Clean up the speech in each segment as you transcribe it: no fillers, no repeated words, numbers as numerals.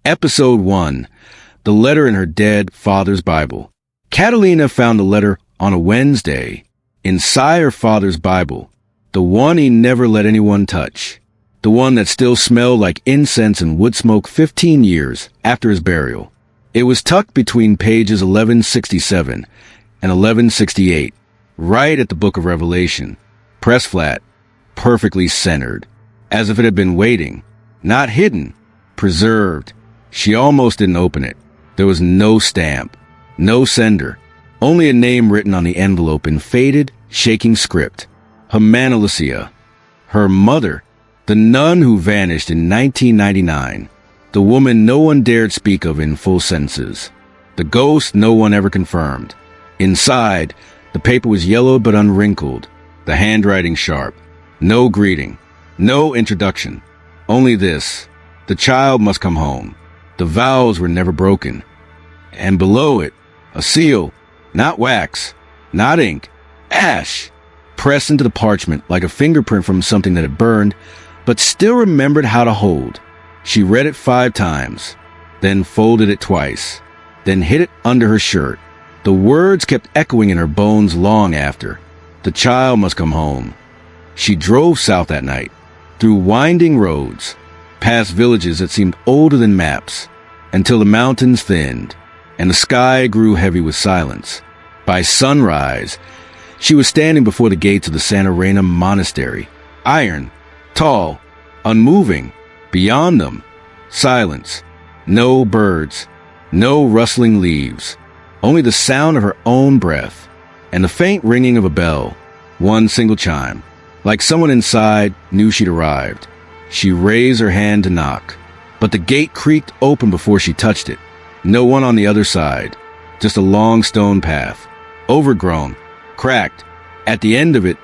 Episode 1. The Letter in Her Dead Father's Bible. Catalina found the letter on a Wednesday inside her father's Bible, the one he never let anyone touch, the one that still smelled like incense and wood smoke 15 years after his burial. It was tucked between pages 1167 and 1168, right at the book of Revelation, pressed flat, perfectly centered, as if it had been waiting, not hidden, preserved. She almost didn't open it. There was no stamp, no sender, only a name written on the envelope in faded, shaking script. Humanicia. Her mother, the nun who vanished in 1999, the woman no one dared speak of in full sentences, the ghost no one ever confirmed. Inside, the paper was yellowed but unwrinkled, the handwriting sharp. No greeting, no introduction, only this: the child must come home. The vows were never broken. And below it, a seal, not wax, not ink, ash, pressed into the parchment like a fingerprint from something that had burned, but still remembered how to hold. She read it 5 times, then folded it twice, then hid it under her shirt. The words kept echoing in her bones long after. The child must come home. She drove south that night, through winding roads, past villages that seemed older than maps, until the mountains thinned, and the sky grew heavy with silence. By sunrise, she was standing before the gates of the Santa Reina Monastery, iron, tall, unmoving. Beyond them, silence, no birds, no rustling leaves, only the sound of her own breath, and the faint ringing of a bell, one single chime, like someone inside knew she'd arrived. She raised her hand to knock, but the gate creaked open before she touched it. No one on the other side, just a long stone path, overgrown, cracked. At the end of it,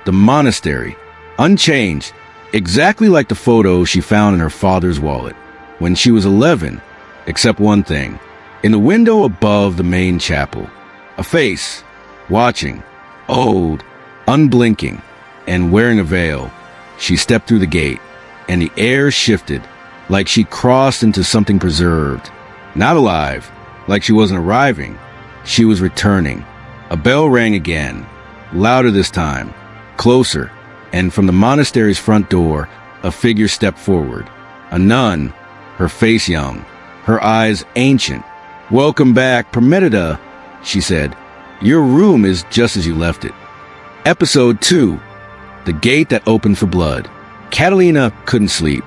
the monastery, unchanged, exactly like the photo she found in her father's wallet when she was 11, except one thing. In the window above the main chapel, a face, watching, old, unblinking, and wearing a veil. She stepped through the gate, and the air shifted, like she crossed into something preserved. Not alive, like she wasn't arriving. She was returning. A bell rang again, louder this time, closer, and from the monastery's front door, a figure stepped forward. A nun, her face young, her eyes ancient. "Welcome back, Prometida," she said. "Your room is just as you left it." Episode 2. The Gate That Opened for Blood. Catalina couldn't sleep.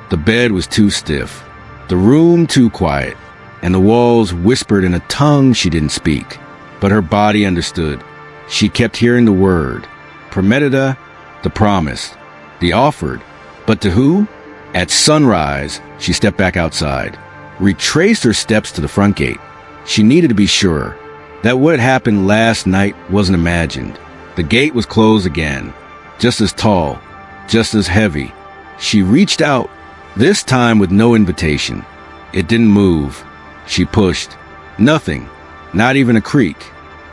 The bed was too stiff, the room too quiet, and the walls whispered in a tongue she didn't speak. But her body understood. She kept hearing the word. Prometida, the promised, the offered. But to who? At sunrise, she stepped back outside, retraced her steps to the front gate. She needed to be sure that what had happened last night wasn't imagined. The gate was closed again, just as tall, just as heavy. She reached out, this time with no invitation. It didn't move. She pushed. Nothing, not even a creak.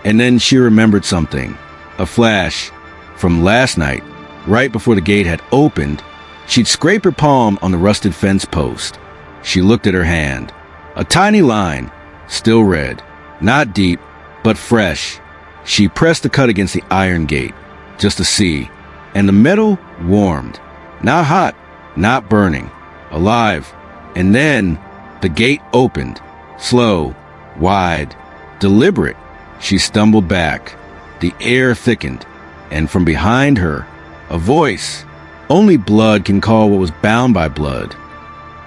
And then she remembered something. A flash from last night, right before the gate had opened. She'd scraped her palm on the rusted fence post. She looked at her hand. A tiny line, still red, not deep, but fresh. She pressed the cut against the iron gate, just to see, and the metal warmed. Not hot, not burning, alive. And then the gate opened, slow, wide, deliberate. She stumbled back. The air thickened, and from behind her, a voice. Only blood can call what was bound by blood.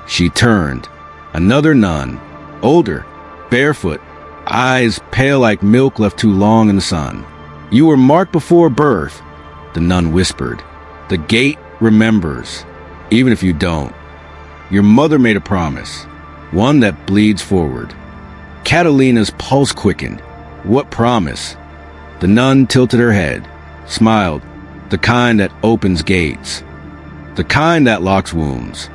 She turned. Another nun, older, barefoot, eyes pale like milk left too long in the sun. "You were marked before birth," the nun whispered. "The gate remembers, even if you don't. Your mother made a promise, one that bleeds forward." Catalina's pulse quickened. What promise? The nun tilted her head, smiled. The kind that opens gates. The kind that locks wounds.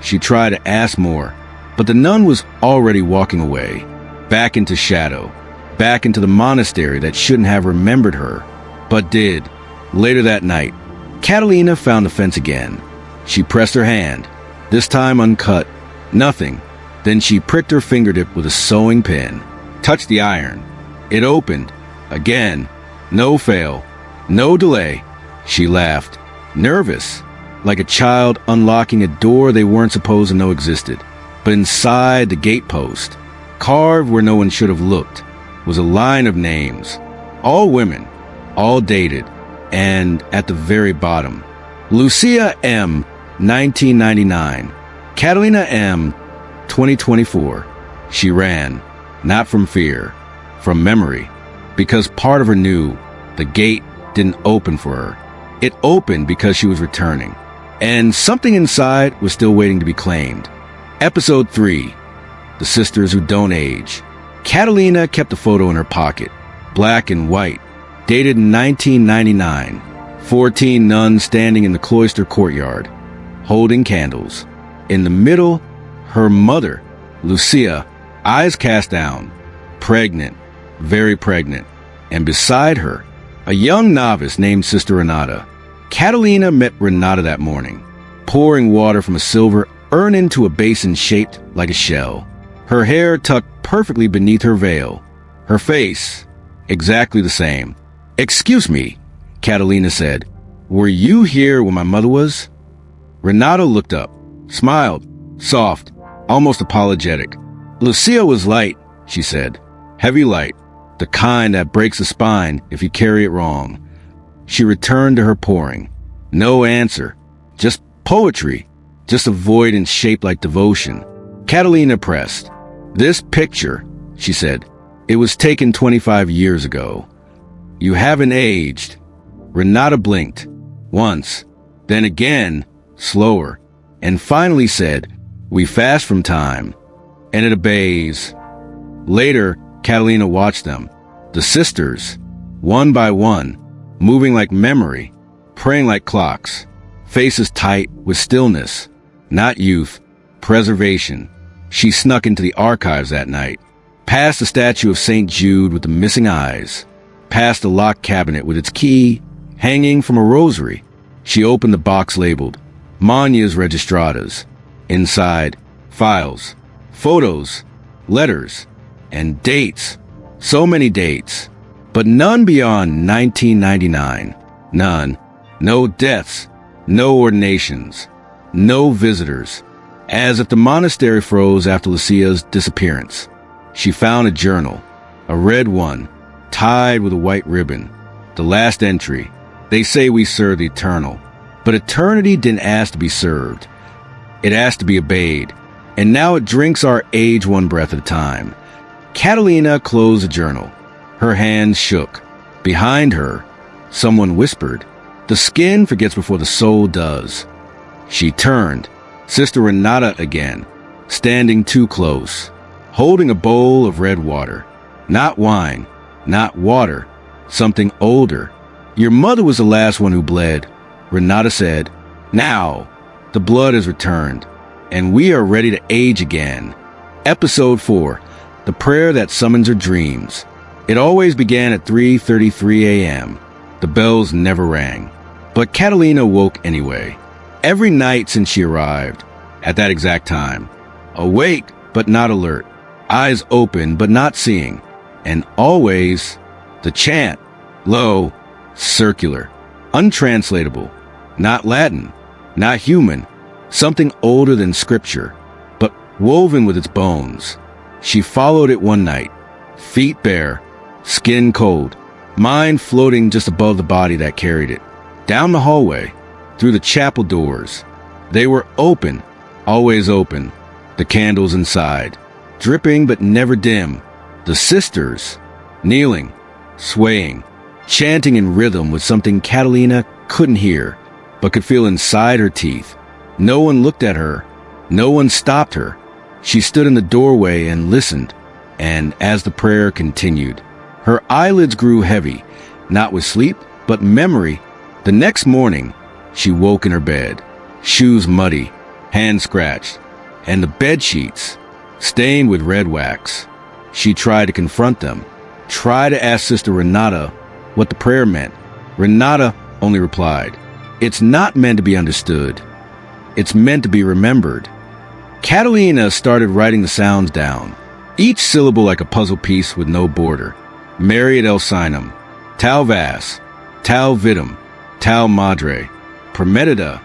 She tried to ask more, but the nun was already walking away, back into shadow, back into the monastery that shouldn't have remembered her, but did. Later that night, Catalina found the fence again. She pressed her hand, this time uncut. Nothing. Then she pricked her fingertip with a sewing pin, touched the iron. It opened. Again. No fail. No delay. She laughed, nervous, like a child unlocking a door they weren't supposed to know existed. But inside the gatepost, carved where no one should have looked, was a line of names. All women, all dated, and at the very bottom, Lucia M., 1999, Catalina M., 2024. She ran, not from fear, from memory, because part of her knew the gate didn't open for her. It opened because she was returning, and something inside was still waiting to be claimed. Episode 3, The Sisters Who Don't Age. Catalina kept the photo in her pocket, black and white, dated in 1999. 14 nuns standing in the cloistered courtyard, holding candles. In the middle, her mother, Lucia, eyes cast down, pregnant, very pregnant. And beside her, a young novice named Sister Renata. Catalina met Renata that morning, pouring water from a silver urn into a basin shaped like a shell. Her hair tucked perfectly beneath her veil. Her face, exactly the same. "Excuse me," Catalina said. "Were you here when my mother was?" Renata looked up, smiled, soft, almost apologetic. "Lucia was light," she said. "Heavy light, the kind that breaks the spine if you carry it wrong." She returned to her pouring. No answer, just poetry, just a void and shaped like devotion. Catalina pressed. "This picture," she said, "it was taken 25 years ago. You haven't aged." Renata blinked, once, then again, slower, and finally said, "We fast from time, and it obeys." Later, Catalina watched them, the sisters, one by one, moving like memory, praying like clocks, faces tight with stillness, not youth, preservation. She snuck into the archives that night, past the statue of St. Jude with the missing eyes, past the locked cabinet with its key hanging from a rosary. She opened the box labeled Mania's Registradas. Inside, files, photos, letters, and dates. So many dates, but none beyond 1999. None. No deaths, no ordinations, no visitors. As if the monastery froze after Lucia's disappearance. She found a journal, a red one, tied with a white ribbon. The last entry, "They say we serve the eternal." But eternity didn't ask to be served. It asked to be obeyed. And now it drinks our age one breath at a time. Catalina closed the journal. Her hands shook. Behind her, someone whispered, "The skin forgets before the soul does." She turned. Sister Renata again, standing too close, holding a bowl of red water. Not wine, not water, something older. "Your mother was the last one who bled," Renata said. "Now, the blood has returned, and we are ready to age again." Episode 4, The Prayer That Summons Her Dreams. It always began at 3:33 a.m. The bells never rang, but Catalina woke anyway. Every night since she arrived, at that exact time. Awake, but not alert. Eyes open, but not seeing. And always, the chant, low, circular, untranslatable, not Latin, not human, something older than scripture, but woven with its bones. She followed it one night, feet bare, skin cold, mind floating just above the body that carried it, down the hallway, through the chapel doors. They were open, always open, the candles inside, dripping but never dim. The sisters, kneeling, swaying, chanting in rhythm with something Catalina couldn't hear, but could feel inside her teeth. No one looked at her. No one stopped her. She stood in the doorway and listened, and as the prayer continued, her eyelids grew heavy, not with sleep, but memory. The next morning, she woke in her bed, shoes muddy, hands scratched, and the bed sheets stained with red wax. She tried to confront them, tried to ask Sister Renata what the prayer meant. Renata only replied, "It's not meant to be understood. It's meant to be remembered." Catalina started writing the sounds down, each syllable like a puzzle piece with no border. Mariet el Sinum, Tal Vas, Tal Vitum, Tal Madre, Prometida.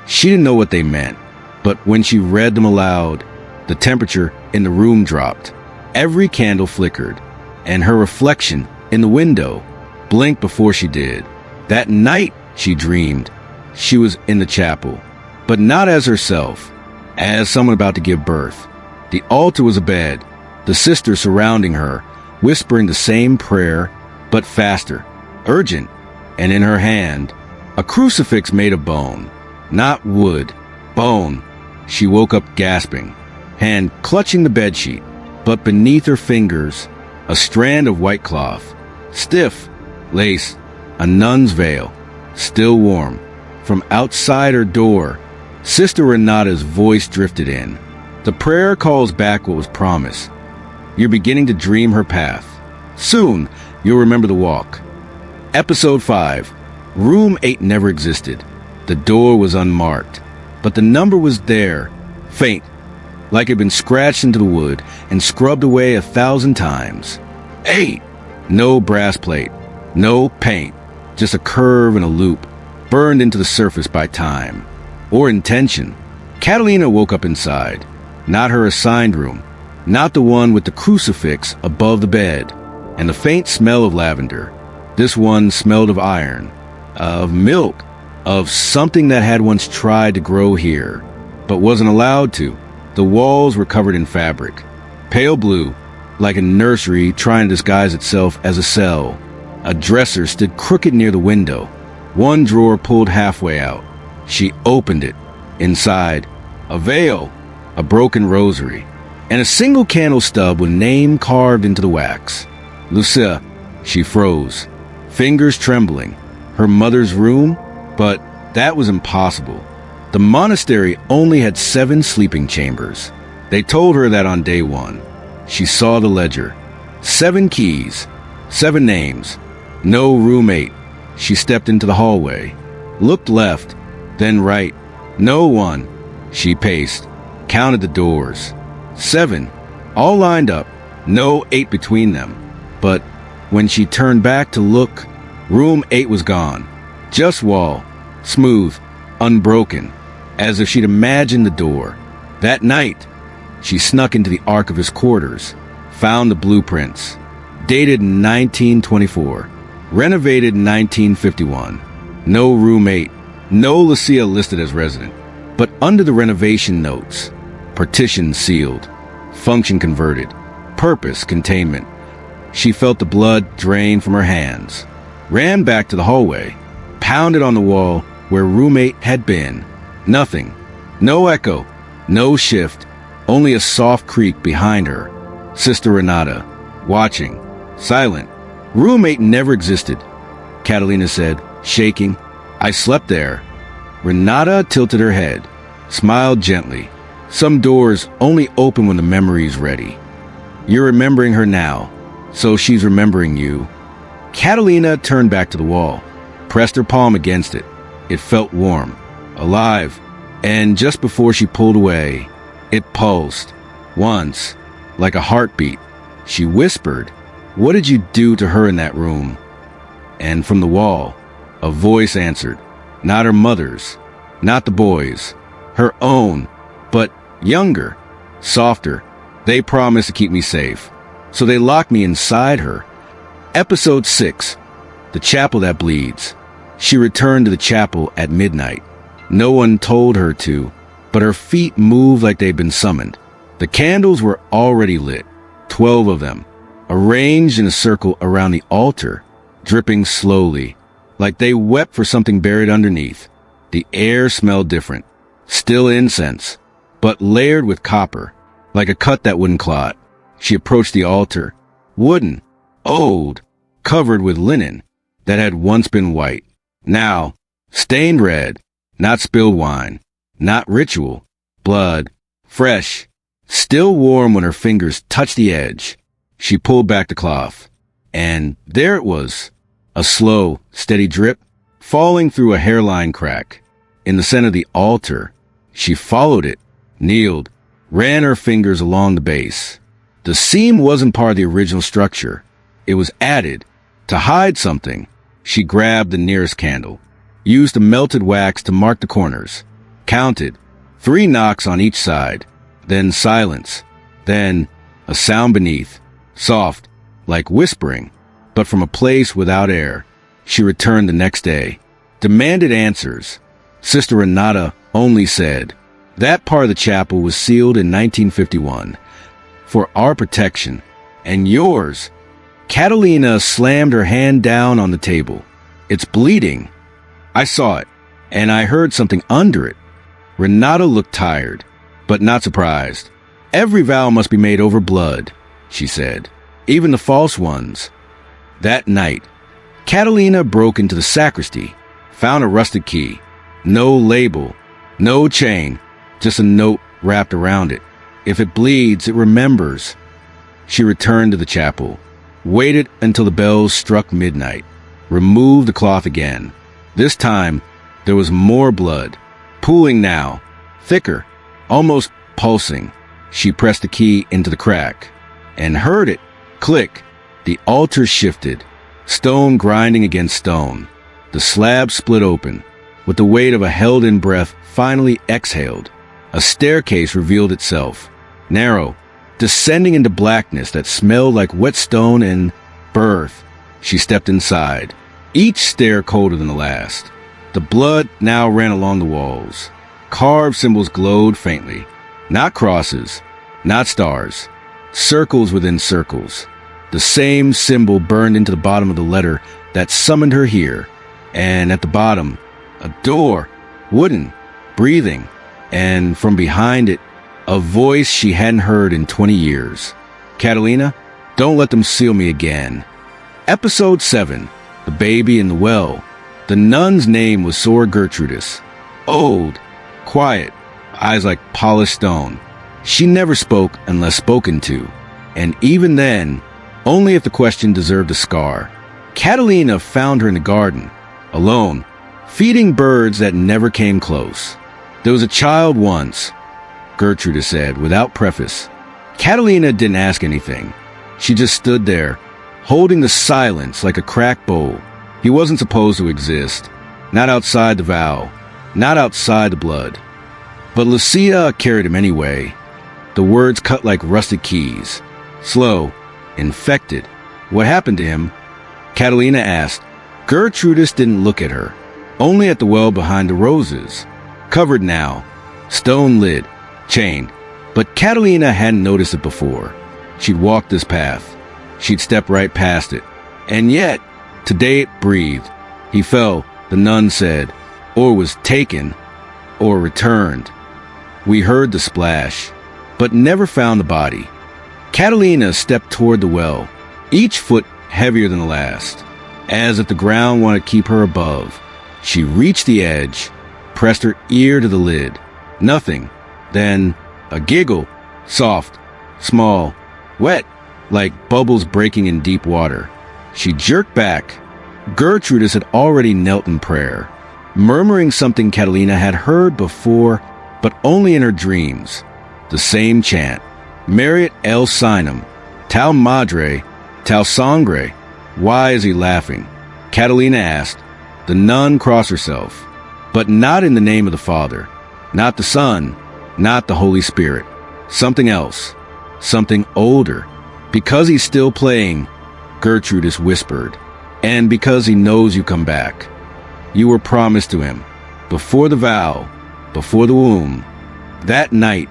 She didn't know what they meant, but when she read them aloud, the temperature in the room dropped. Every candle flickered, and her reflection in the window blinked before she did. That night, she dreamed, she was in the chapel, but not as herself, as someone about to give birth. The altar was a bed, the sisters surrounding her, whispering the same prayer, but faster, urgent, and in her hand, a crucifix made of bone, not wood, bone. She woke up gasping, hand clutching the bedsheet, but beneath her fingers, a strand of white cloth, stiff, lace, a nun's veil, still warm. From outside her door, Sister Renata's voice drifted in. The prayer calls back what was promised. You're beginning to dream her path. Soon, you'll remember the walk. Episode 5. Room 8 never existed. The door was unmarked, but the number was there, faint, like it had been scratched into the wood and scrubbed away 1,000 times. 8! No brass plate, no paint, just a curve and a loop, burned into the surface by time. Or intention. Catalina woke up inside. Not her assigned room. Not the one with the crucifix above the bed. And the faint smell of lavender. This one smelled of iron, of milk, of something that had once tried to grow here, but wasn't allowed to. The walls were covered in fabric. Pale blue, like a nursery trying to disguise itself as a cell. A dresser stood crooked near the window. One drawer pulled halfway out. She opened it. Inside, a veil, a broken rosary, and a single candle stub with name carved into the wax. Lucia. She froze, fingers trembling. Her mother's room? But that was impossible. The monastery only had 7 sleeping chambers. They told her that on day 1. She saw the ledger. 7 keys, 7 names. No room 8. She stepped into the hallway, looked left, then right. No one. She paced, counted the doors. 7, all lined up, no 8 between them. But when she turned back to look, room 8 was gone. Just wall, smooth, unbroken, as if she'd imagined the door. That night, she snuck into the archivist's quarters, found the blueprints, dated 1924, renovated 1951. No room 8, no Lucia listed as resident, but under the renovation notes, partition sealed, function converted, purpose containment. She felt the blood drain from her hands, ran back to the hallway, pounded on the wall where room 8 had been. Nothing. No echo. No shift. Only a soft creak behind her. Sister Renata, watching, silent. Room 8 never existed, Catalina said, shaking. I slept there. Renata tilted her head, smiled gently. Some doors only open when the memory's ready. You're remembering her now, so she's remembering you. Catalina turned back to the wall, pressed her palm against it. It felt warm, alive, and just before she pulled away, it pulsed. Once, like a heartbeat. She whispered, "What did you do to her in that room?" And from the wall, a voice answered. Not her mother's, not the boy's, her own, but younger, softer. They promised to keep me safe, so they locked me inside her. Episode 6. The Chapel That Bleeds. She returned to the chapel at midnight. No one told her to, but her feet moved like they'd been summoned. The candles were already lit, 12 of them, arranged in a circle around the altar, dripping slowly, like they wept for something buried underneath. The air smelled different, still incense, but layered with copper, like a cut that wouldn't clot. She approached the altar, wooden, old, covered with linen that had once been white. Now, stained red, not spilled wine, not ritual, blood, fresh, still warm when her fingers touched the edge. She pulled back the cloth, and there it was, a slow, steady drip, falling through a hairline crack. In the center of the altar, she followed it, kneeled, ran her fingers along the base. The seam wasn't part of the original structure. It was added. To hide something, she grabbed the nearest candle, used the melted wax to mark the corners, counted 3 knocks on each side, then silence, then a sound beneath, soft, like whispering, but from a place without air. She returned the next day, demanded answers. Sister Renata only said, "That part of the chapel was sealed in 1951 for our protection, and yours." Catalina slammed her hand down on the table. "It's bleeding." "I saw it, and I heard something under it." Renata looked tired, but not surprised. "Every vow must be made over blood," she said, "even the false ones." That night, Catalina broke into the sacristy, found a rusted key. No label, no chain, just a note wrapped around it. "If it bleeds, it remembers." She returned to the chapel, waited until the bells struck midnight, removed the cloth again. This time, there was more blood, pooling now, thicker, almost pulsing. She pressed the key into the crack and heard it click. The altar shifted, stone grinding against stone. The slab split open. With the weight of a held-in breath finally exhaled, a staircase revealed itself, narrow, descending into blackness that smelled like wet stone and birth. She stepped inside, each stair colder than the last. The blood now ran along the walls. Carved symbols glowed faintly. Not crosses, not stars, circles within circles. The same symbol burned into the bottom of the letter that summoned her here. And at the bottom, a door, wooden, breathing, and from behind it, a voice she hadn't heard in 20 years. "Catalina, don't let them seal me again." Episode 7, The Baby in the Well. The nun's name was Sor Gertrudis. Old, quiet, eyes like polished stone. She never spoke unless spoken to, and even then, only if the question deserved a scar. Catalina found her in the garden, alone, feeding birds that never came close. "There was a child once," Gertrude said, without preface. Catalina didn't ask anything. She just stood there, holding the silence like a cracked bowl. He wasn't supposed to exist. Not outside the vow. Not outside the blood. But Lucia carried him anyway. The words cut like rusted keys. Slow. Infected. "What happened to him?" Catalina asked. Gertrudis didn't look at her. Only at the well behind the roses. Covered now. Stone lid. Chained. But Catalina hadn't noticed it before. She'd walked this path. She'd stepped right past it. And yet, today it breathed. He fell, the nun said, or was taken, or returned. We heard the splash, but never found the body. Catalina stepped toward the well, each foot heavier than the last, as if the ground wanted to keep her above. She reached the edge, pressed her ear to the lid. Nothing. Then a giggle, soft, small, wet, like bubbles breaking in deep water. She jerked back. Gertrudis had already knelt in prayer, murmuring something Catalina had heard before, but only in her dreams. The same chant. Mariet el Sinum, Tal Madre, Tal Sangre. Why is he laughing? Catalina asked. The nun crossed herself, but not in the name of the Father, not the Son, not the Holy Spirit. Something else, something older. Because he's still playing, Gertrudis whispered, and because he knows you come back. You were promised to him, before the vow, before the womb. That night,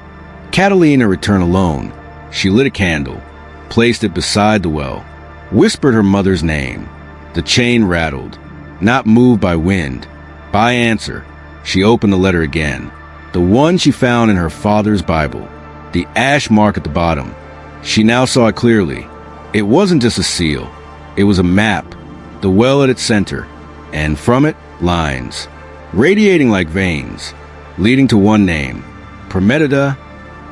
Catalina returned alone. She lit a candle, placed it beside the well, whispered her mother's name. The chain rattled, not moved by wind, by answer. She opened the letter again, the one she found in her father's Bible, the ash mark at the bottom. She now saw it clearly. It wasn't just a seal. It was a map, the well at its center, and from it, lines, radiating like veins, leading to one name, Prometida.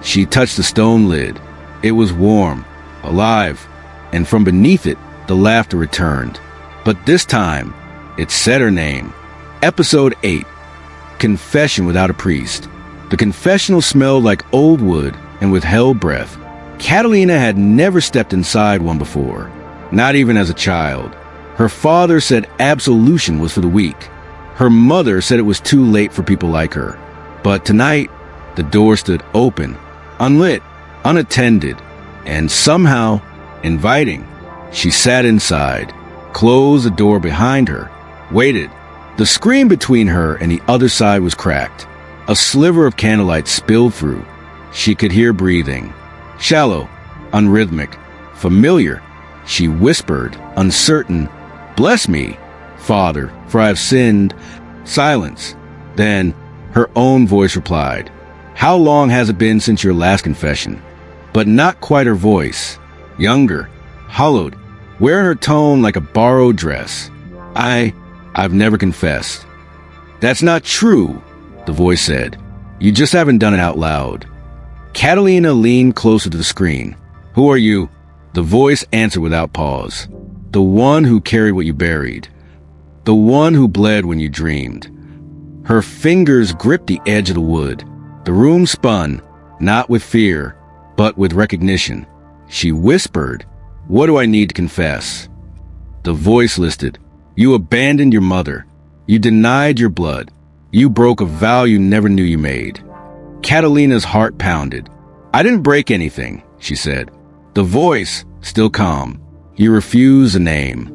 She touched the stone lid. It was warm, alive, and from beneath it, the laughter returned. But this time, it said her name. Episode 8, Confession Without a Priest. The confessional smelled like old wood, and with held breath. Catalina had never stepped inside one before, not even as a child. Her father said absolution was for the weak. Her mother said it was too late for people like her. But tonight, the door stood open, unlit, unattended, and somehow inviting. She sat inside, closed the door behind her, waited. The screen between her and the other side was cracked. A sliver of candlelight spilled through. She could hear breathing. Shallow, unrhythmic, familiar. She whispered, uncertain, "Bless me, Father, for I have sinned." Silence. Then her own voice replied, "How long has it been since your last confession?" But not quite her voice. Younger, hollowed, wearing her tone like a borrowed dress. I've never confessed." "That's not true," the voice said. "You just haven't done it out loud." Catalina leaned closer to the screen. "Who are you?" The voice answered without pause. "The one who carried what you buried. The one who bled when you dreamed." Her fingers gripped the edge of the wood. The room spun, not with fear, but with recognition. She whispered, "What do I need to confess?" The voice listed, "You abandoned your mother. You denied your blood. You broke a vow you never knew you made." Catalina's heart pounded. "I didn't break anything," she said. The voice, still calm, "You refuse a name.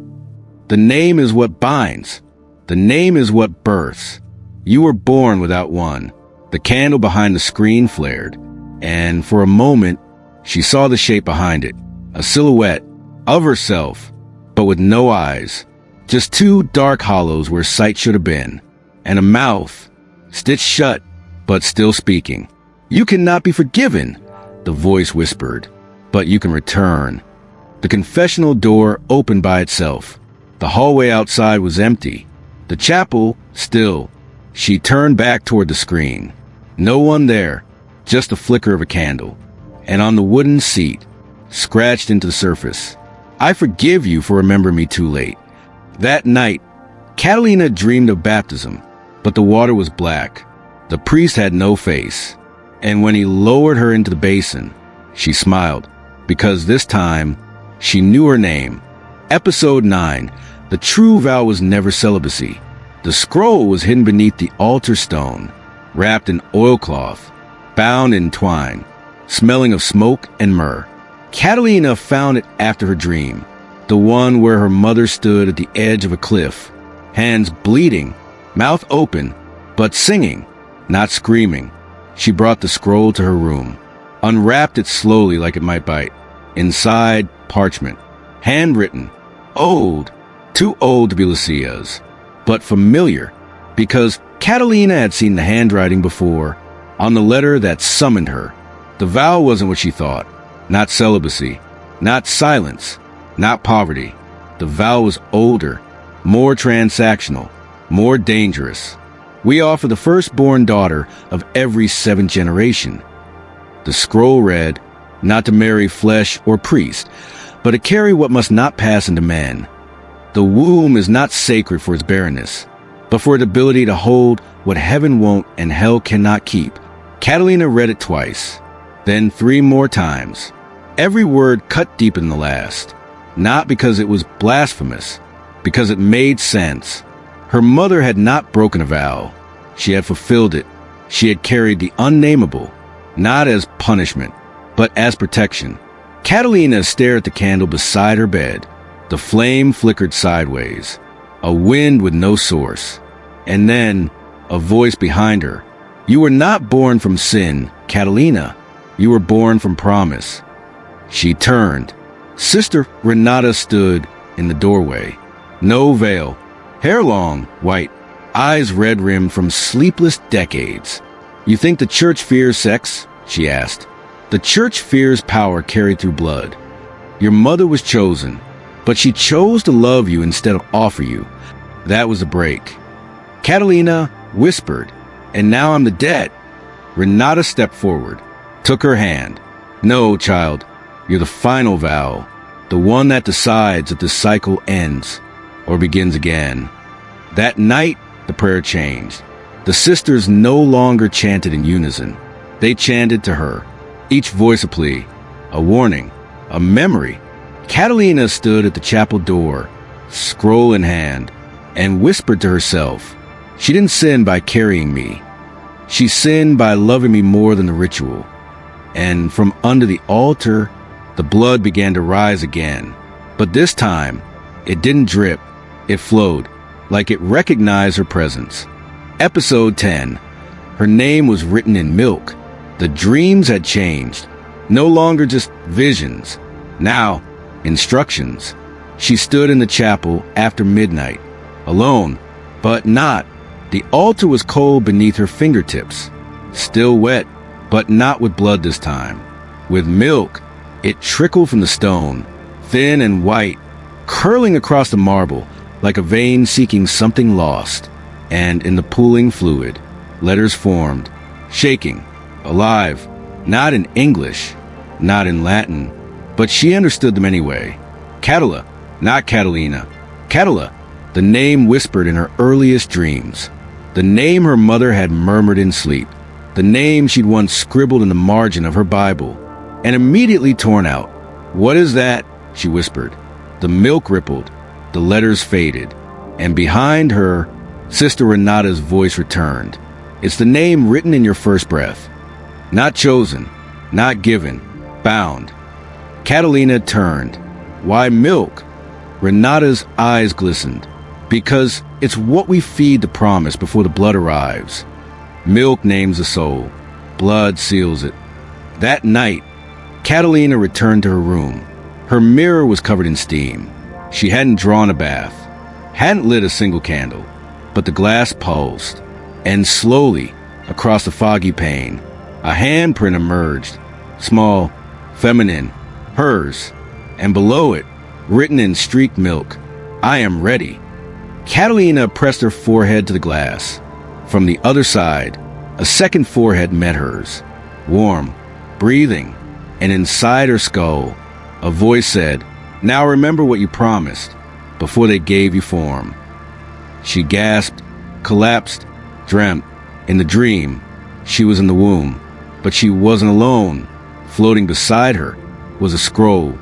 The name is what binds. The name is what births. You were born without one." The candle behind the screen flared, and for a moment, she saw the shape behind it, a silhouette of herself, but with no eyes, just two dark hollows where sight should have been, and a mouth, stitched shut, but still speaking. "You cannot be forgiven," the voice whispered, "but you can return." The confessional door opened by itself. The hallway outside was empty. The chapel, still. She turned back toward the screen. No one there, just the flicker of a candle. And on the wooden seat, scratched into the surface, "I forgive you for remembering me too late." That night, Catalina dreamed of baptism, but the water was black. The priest had no face. And when he lowered her into the basin, she smiled, because this time, she knew her name. Episode 9, the true vow was never celibacy. The scroll was hidden beneath the altar stone, wrapped in oilcloth, bound in twine, smelling of smoke and myrrh. Catalina found it after her dream, the one where her mother stood at the edge of a cliff, hands bleeding, mouth open, but singing, not screaming. She brought the scroll to her room, unwrapped it slowly like it might bite. Inside, parchment, handwritten, old, too old to be Lucia's, but familiar, because Catalina had seen the handwriting before, on the letter that summoned her. The vow wasn't what she thought. Not celibacy, not silence, not poverty. The vow was older, more transactional, more dangerous. "We offer the firstborn daughter of every 7th generation." The scroll read, "Not to marry flesh or priest, but to carry what must not pass into man. The womb is not sacred for its barrenness, but for its ability to hold what heaven won't and hell cannot keep." Catalina read it twice, then 3 more times. Every word cut deep in the last, not because it was blasphemous, because it made sense. Her mother had not broken a vow. She had fulfilled it. She had carried the unnameable, not as punishment, but as protection. Catalina stared at the candle beside her bed. The flame flickered sideways, a wind with no source. And then, a voice behind her. "You were not born from sin, Catalina. You were born from promise." She turned. Sister Renata stood in the doorway. No veil, hair long, white, eyes red-rimmed from sleepless decades. "You think the church fears sex?" she asked. "The church fears power carried through blood. Your mother was chosen, but she chose to love you instead of offer you. That was the break." Catalina whispered, "And now I'm the dead." Renata stepped forward, took her hand. "No, child, you're the final vow, the one that decides if the cycle ends or begins again." That night, the prayer changed. The sisters no longer chanted in unison. They chanted to her. each voice a plea, a warning, a memory. Catalina stood at the chapel door, scroll in hand, and whispered to herself, "She didn't sin by carrying me. She sinned by loving me more than the ritual." And from under the altar, the blood began to rise again. But this time, it didn't drip, it flowed, like it recognized her presence. Episode 10. Her name was written in milk. The dreams had changed. No longer just visions. Now, instructions. She stood in the chapel after midnight, alone, but not. The altar was cold beneath her fingertips, still wet, but not with blood this time. With milk, it trickled from the stone, thin and white, curling across the marble like a vein seeking something lost. And in the pooling fluid, letters formed, shaking, alive, not in English, not in Latin, but she understood them anyway. Catala, not Catalina. Catala, the name whispered in her earliest dreams. The name her mother had murmured in sleep. The name she'd once scribbled in the margin of her Bible, and immediately torn out. "What is that?" she whispered. The milk rippled, the letters faded, and behind her, Sister Renata's voice returned. "It's the name written in your first breath. Not chosen, not given, bound." Catalina turned. "Why milk?" Renata's eyes glistened. "Because it's what we feed the promise before the blood arrives. Milk names the soul. Blood seals it." That night, Catalina returned to her room. Her mirror was covered in steam. She hadn't drawn a bath, hadn't lit a single candle, but the glass pulsed, and slowly, across the foggy pane, a handprint emerged, small, feminine, hers, and below it, written in streaked milk, "I am ready." Catalina pressed her forehead to the glass. From the other side, a second forehead met hers, warm, breathing, and inside her skull, a voice said, "Now remember what you promised before they gave you form." She gasped, collapsed, dreamt. In the dream, she was in the womb, but she wasn't alone. Floating beside her was a scroll,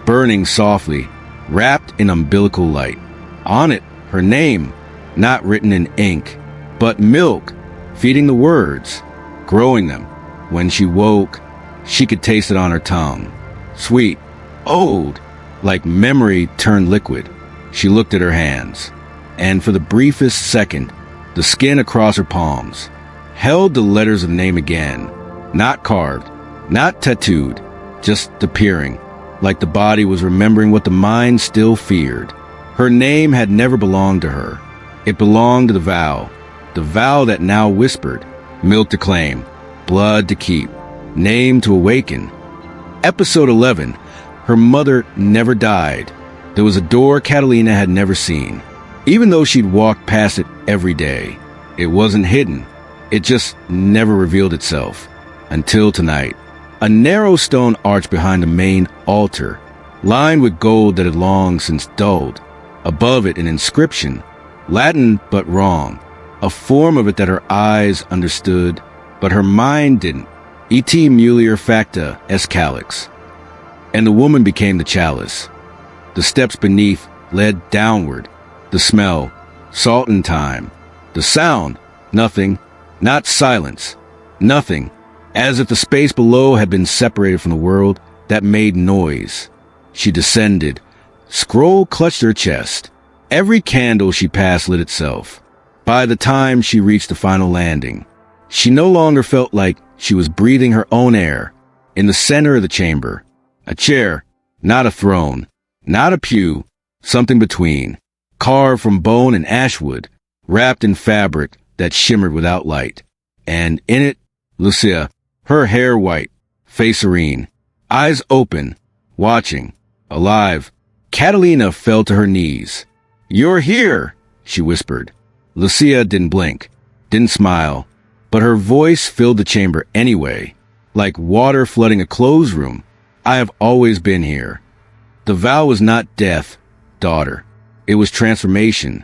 burning softly, wrapped in umbilical light. On it, her name, not written in ink, but milk, feeding the words, growing them. When she woke, she could taste it on her tongue. Sweet, old, like memory turned liquid. She looked at her hands, and for the briefest second, the skin across her palms held the letters of the name again, not carved, not tattooed, just appearing, like the body was remembering what the mind still feared. Her name had never belonged to her. It belonged to the vow that now whispered, milk to claim, blood to keep, name to awaken. Episode 11. Her mother never died. There was a door Catalina had never seen, even though she'd walked past it every day. It wasn't hidden. It just never revealed itself. Until tonight. A narrow stone arch behind the main altar, lined with gold that had long since dulled. Above it, an inscription, Latin but wrong, a form of it that her eyes understood, but her mind didn't. Et mulier facta est calyx. And the woman became the chalice. The steps beneath led downward. The smell, salt and thyme. The sound, nothing, not silence, nothing, as if the space below had been separated from the world that made noise. She descended. Scroll clutched her chest. Every candle she passed lit itself. By the time she reached the final landing, she no longer felt like she was breathing her own air. In the center of the chamber, a chair, not a throne, not a pew, something between, carved from bone and ashwood, wrapped in fabric that shimmered without light. And in it, Lucia, her hair white, face serene, eyes open, watching, alive. Catalina fell to her knees. "You're here," she whispered. Lucia didn't blink, didn't smile, but her voice filled the chamber anyway, like water flooding a closed room. "I have always been here." The vow was not death, daughter. It was transformation.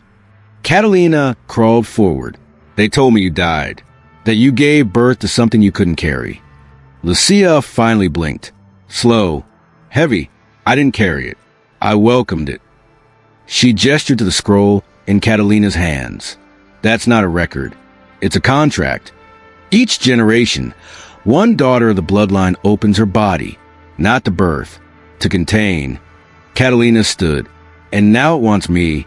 Catalina crawled forward. "They told me you died, that you gave birth to something you couldn't carry." Lucia finally blinked. Slow, heavy. I didn't carry it. I welcomed it. She gestured to the scroll in Catalina's hands. That's not a record. It's a contract. Each generation, one daughter of the bloodline opens her body, not the birth, to contain. Catalina stood, and now it wants me.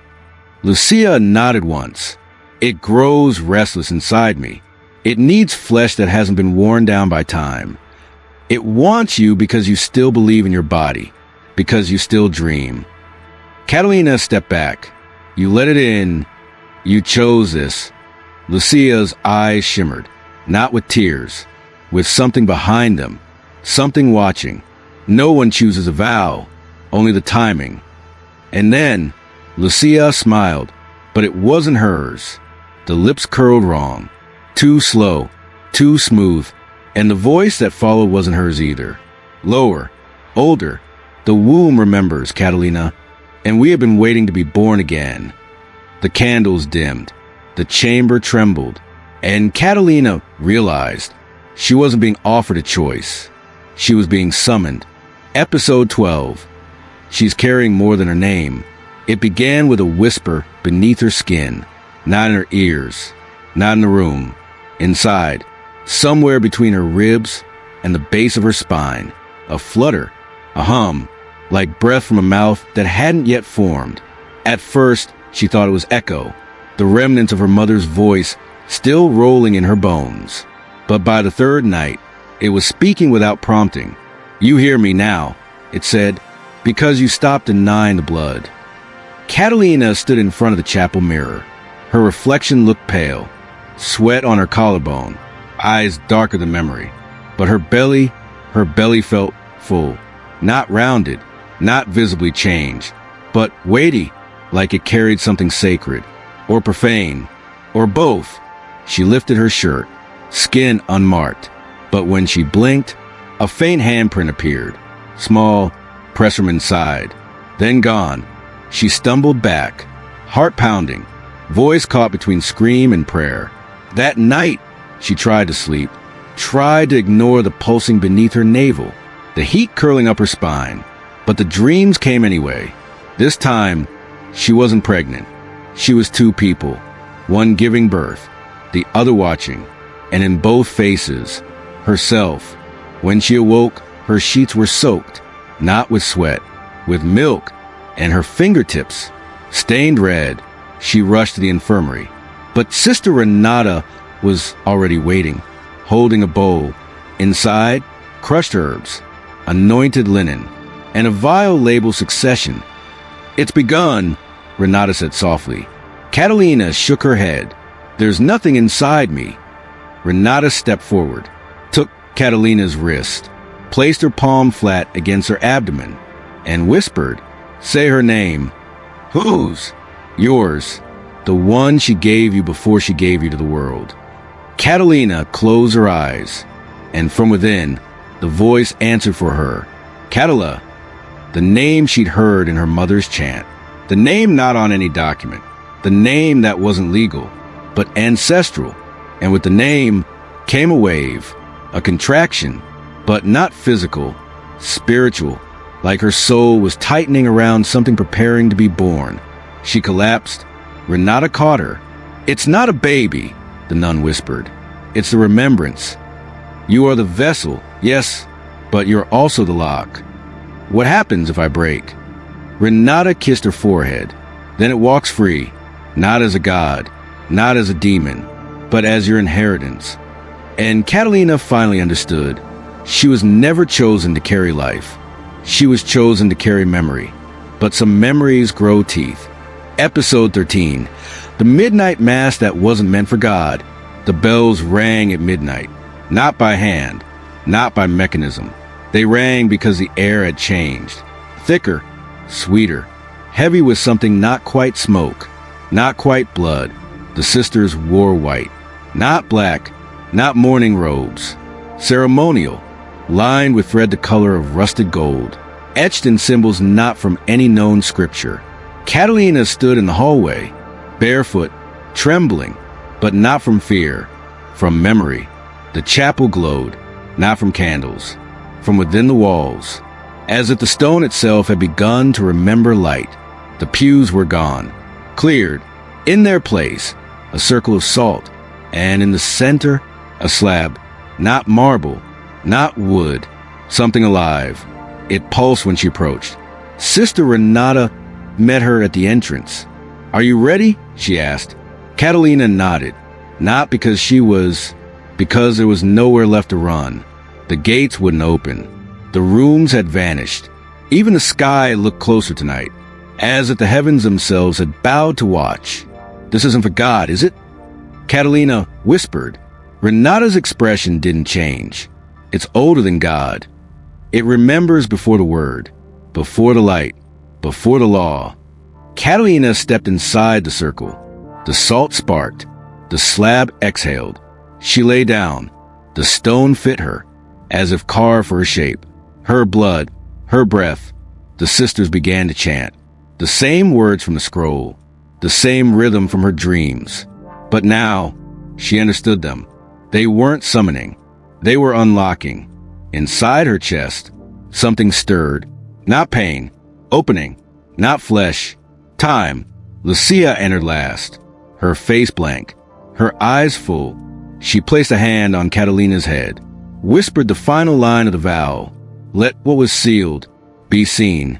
Lucia nodded once. It grows restless inside me. It needs flesh that hasn't been worn down by time. It wants you because you still believe in your body, because you still dream. Catalina stepped back. You let it in. You chose this. Lucia's eyes shimmered, not with tears, with something behind them, something watching. No one chooses a vow, only the timing. And then, Lucia smiled, but it wasn't hers. The lips curled wrong, too slow, too smooth, and the voice that followed wasn't hers either. Lower, older. The womb remembers, Catalina, and we have been waiting to be born again. The candles dimmed. The chamber trembled, and Catalina realized she wasn't being offered a choice. She was being summoned. Episode 12. She's carrying more than her name. It began with a whisper beneath her skin, not in her ears, not in the room. Inside, somewhere between her ribs and the base of her spine, a flutter, a hum, like breath from a mouth that hadn't yet formed. At first, she thought it was echo, the remnants of her mother's voice still rolling in her bones. But by the third night, it was speaking without prompting. You hear me now, it said, because you stopped denying the blood. Catalina stood in front of the chapel mirror. Her reflection looked pale, sweat on her collarbone, eyes darker than memory. But her belly felt full, not rounded, not visibly changed, but weighty, like it carried something sacred, or profane, or both. She lifted her shirt, skin unmarked, but when she blinked, a faint handprint appeared, small, pressed from inside, then gone. She stumbled back, heart pounding, voice caught between scream and prayer. That night, she tried to sleep, tried to ignore the pulsing beneath her navel, the heat curling up her spine, but the dreams came anyway. This time, she wasn't pregnant. She was two people, one giving birth, the other watching, and in both faces, herself. When she awoke, her sheets were soaked, not with sweat, with milk, and her fingertips stained red. She rushed to the infirmary, but Sister Renata was already waiting, holding a bowl. Inside, crushed herbs, anointed linen, and a vial labeled Succession. It's begun, Renata said softly. Catalina shook her head. There's nothing inside me. Renata stepped forward, took Catalina's wrist, placed her palm flat against her abdomen, and whispered, Say her name. Whose? Yours. The one she gave you before she gave you to the world. Catalina closed her eyes, and from within, the voice answered for her. Catala, the name she'd heard in her mother's chant. The name not on any document. The name that wasn't legal, but ancestral. And with the name came a wave, a contraction, but not physical, spiritual, like her soul was tightening around something preparing to be born. She collapsed. Renata caught her. It's not a baby, the nun whispered. It's the remembrance. You are the vessel, yes, but you're also the lock. What happens if I break? Renata kissed her forehead. Then it walks free, not as a god, not as a demon, but as your inheritance. And Catalina finally understood. She was never chosen to carry life. She was chosen to carry memory. But some memories grow teeth. Episode 13. The midnight mass that wasn't meant for God. The bells rang at midnight. Not by hand, not by mechanism. They rang because the air had changed. Thicker, sweeter, heavy with something not quite smoke, not quite blood. The sisters wore white. Not black, not mourning robes. Ceremonial, lined with thread the color of rusted gold, etched in symbols not from any known scripture. Catalina stood in the hallway, barefoot, trembling, but not from fear, from memory. The chapel glowed, not from candles, from within the walls, as if the stone itself had begun to remember light. The pews were gone, cleared. In their place, a circle of salt, and in the center, a slab, not marble, not wood, something alive. It pulsed when she approached. Sister Renata met her at the entrance. "Are you ready?" she asked. Catalina nodded, not because because there was nowhere left to run. The gates wouldn't open. The rooms had vanished. Even the sky looked closer tonight, as if the heavens themselves had bowed to watch. "This isn't for God, is it?" Catalina whispered. Renata's expression didn't change. "It's older than God. It remembers before the word, before the light, before the law." Catalina stepped inside the circle. The salt sparked. The slab exhaled. She lay down. The stone fit her, as if carved for her shape. Her blood, her breath. The sisters began to chant. The same words from the scroll. The same rhythm from her dreams. But now, she understood them. They weren't summoning. They were unlocking. Inside her chest, something stirred. Not pain. Opening. Not flesh. Time. Lucia entered last. Her face blank. Her eyes full. She placed a hand on Catalina's head. Whispered the final line of the vow. "Let what was sealed be seen."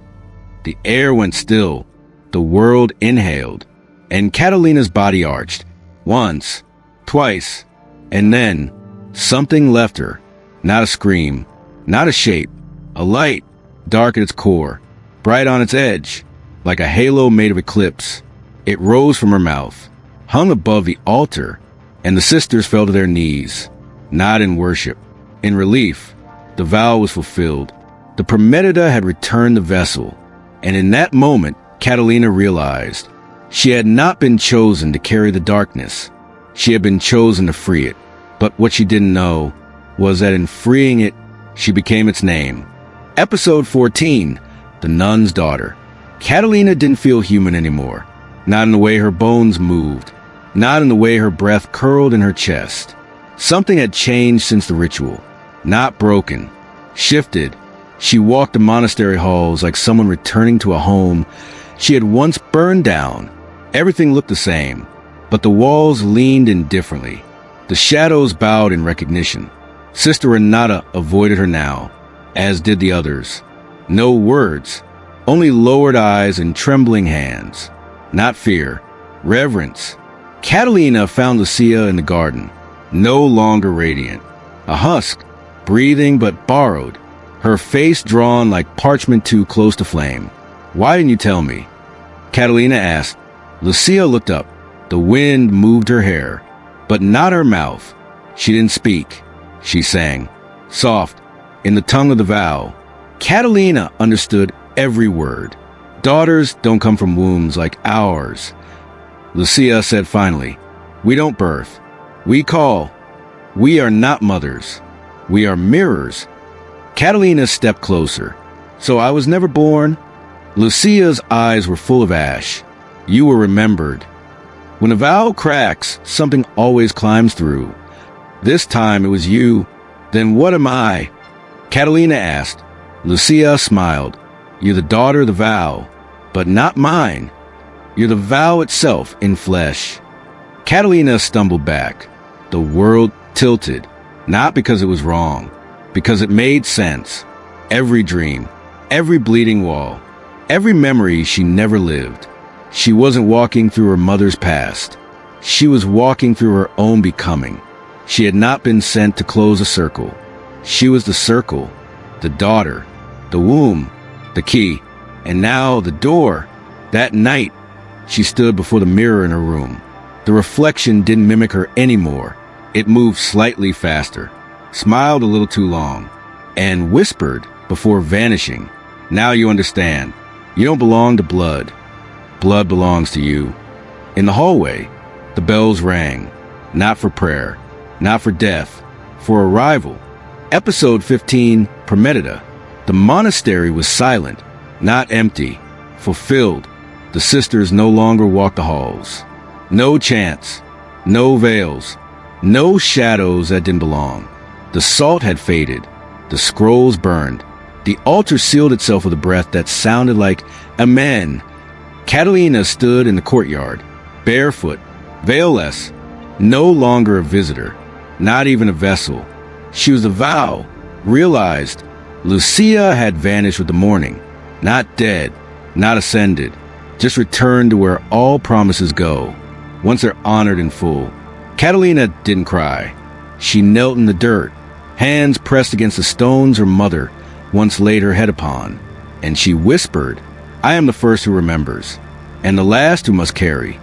The air went still. The world inhaled. And Catalina's body arched. Once. Twice. And then, something left her. Not a scream. Not a shape. A light, dark at its core. Bright on its edge. Like a halo made of eclipse. It rose from her mouth. Hung above the altar. And the sisters fell to their knees. Not in worship. In relief. The vow was fulfilled. The Prometida had returned the vessel. And in that moment, Catalina realized she had not been chosen to carry the darkness. She had been chosen to free it. But what she didn't know was that in freeing it, she became its name. Episode 14, The Nun's Daughter. Catalina didn't feel human anymore. Not in the way her bones moved. Not in the way her breath curled in her chest. Something had changed since the ritual. Not broken. Shifted. She walked the monastery halls like someone returning to a home she had once burned down. Everything looked the same, but the walls leaned indifferently. The shadows bowed in recognition. Sister Renata avoided her now, as did the others. No words, only lowered eyes and trembling hands. Not fear, reverence. Catalina found Lucia in the garden, no longer radiant. A husk, breathing but borrowed, her face drawn like parchment too close to flame. "Why didn't you tell me?" Catalina asked. Lucia looked up. The wind moved her hair, but not her mouth. She didn't speak. She sang, soft, in the tongue of the vow. Catalina understood every word. "Daughters don't come from wombs like ours." Lucia said finally, "We don't birth. We call. We are not mothers. We are mirrors." Catalina stepped closer. "So I was never born?" Lucia's eyes were full of ash. "You were remembered." When a vow cracks, something always climbs through. This time it was you. "Then what am I?" Catalina asked. Lucia smiled. "You're the daughter of the vow, but not mine. You're the vow itself in flesh." Catalina stumbled back. The world tilted, not because it was wrong, because it made sense. Every dream, every bleeding wall, every memory she never lived. She wasn't walking through her mother's past. She was walking through her own becoming. She had not been sent to close a circle. She was the circle, the daughter, the womb, the key, and now the door. That night, she stood before the mirror in her room. The reflection didn't mimic her anymore. It moved slightly faster, smiled a little too long, and whispered before vanishing. "Now you understand. You don't belong to blood. Blood belongs to you." In the hallway, the bells rang. Not for prayer, not for death, for arrival. Episode 15, Prometida. The monastery was silent, not empty, fulfilled. The sisters no longer walked the halls. No chants, no veils, no shadows that didn't belong. The salt had faded. The scrolls burned. The altar sealed itself with a breath that sounded like Amen. Catalina stood in the courtyard, barefoot, veilless, no longer a visitor, not even a vessel. She was the vow, realized. Lucia had vanished with the morning, not dead, not ascended, just returned to where all promises go, once they're honored in full. Catalina didn't cry. She knelt in the dirt, hands pressed against the stones her mother once laid her head upon, and she whispered, I am the first who remembers, and the last who must carry.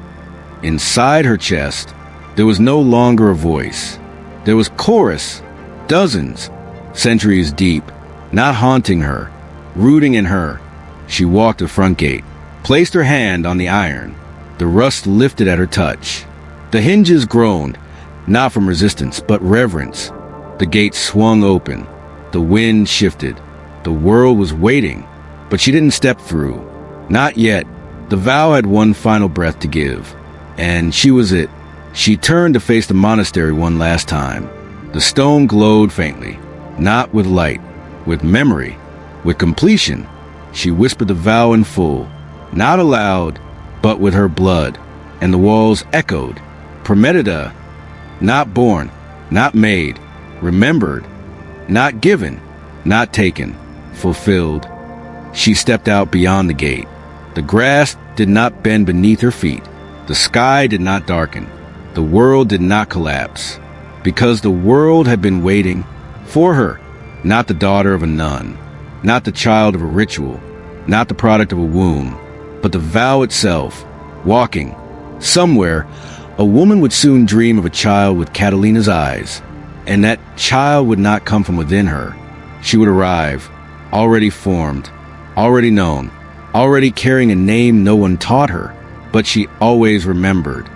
Inside her chest, there was no longer a voice. There was chorus, dozens, centuries deep, not haunting her, rooting in her. She walked the front gate, placed her hand on the iron. The rust lifted at her touch. The hinges groaned, not from resistance, but reverence. The gate swung open. The wind shifted. The world was waiting, but she didn't step through. Not yet. The vow had one final breath to give, and she was it. She turned to face the monastery one last time. The stone glowed faintly, not with light, with memory, with completion. She whispered the vow in full, not aloud, but with her blood, and the walls echoed. Prometida, not born, not made, remembered, not given, not taken, fulfilled. She stepped out beyond the gate. The grass did not bend beneath her feet. The sky did not darken. The world did not collapse. Because the world had been waiting for her, not the daughter of a nun, not the child of a ritual, not the product of a womb, but the vow itself, walking. Somewhere, a woman would soon dream of a child with Catalina's eyes, and that child would not come from within her. She would arrive, already formed, already known, already carrying a name no one taught her, but she always remembered.